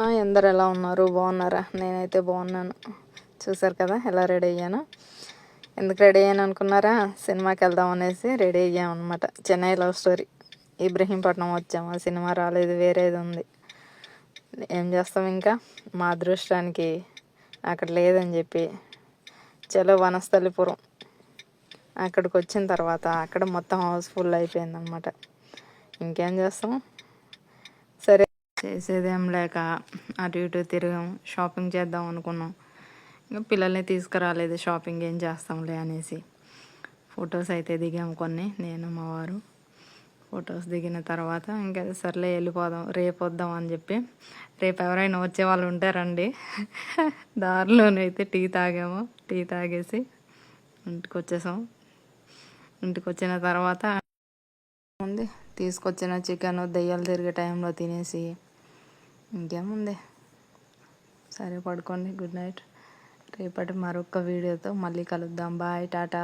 అందరు ఎలా ఉన్నారు? బాగున్నారా? నేనైతే బాగున్నాను. చూసారు కదా ఎలా రెడీ అయ్యాను. ఎందుకు రెడీ అయ్యాను అనుకున్నారా? సినిమాకి వెళ్దాం అనేసి రెడీ అయ్యాం అనమాట. Chennai love story. ఇబ్రహీంపట్నం వచ్చాము. ఆ సినిమా రాలేదు, వేరేది ఉంది. ఏం చేస్తాం, ఇంకా మా అదృష్టానికి అక్కడ లేదని చెప్పి చలో వనస్థలిపురం అక్కడికి వచ్చిన తర్వాత అక్కడ మొత్తం హౌస్ఫుల్ అయిపోయిందనమాట. ఇంకేం చేస్తాం, సరే చేసేదేం లేక అటు ఇటు తిరిగాం. షాపింగ్ చేద్దాం అనుకున్నాం. ఇంకా పిల్లల్ని తీసుకురాలేదు, షాపింగ్ ఏం చేస్తాంలే అనేసి ఫొటోస్ అయితే దిగాము కొన్ని, నేను మా వారు. ఫొటోస్ దిగిన తర్వాత ఇంకా సర్లే వెళ్ళిపోదాం, రేపు వద్దాం అని చెప్పి. రేపు ఎవరైనా వచ్చే వాళ్ళు ఉంటారండి. దారిలోనైతే టీ తాగాము. టీ తాగేసి ఇంటికి వచ్చేసాం. ఇంటికి వచ్చిన తర్వాత ఉంది తీసుకొచ్చిన చికెన్ దెయ్యాలు తిరిగే టైంలో తినేసి ఇంకేముంది, సరే పడుకోండి. Good night. రేపటి మరొక వీడియోతో మళ్ళీ కలుద్దాం. బాయ్, టాటా.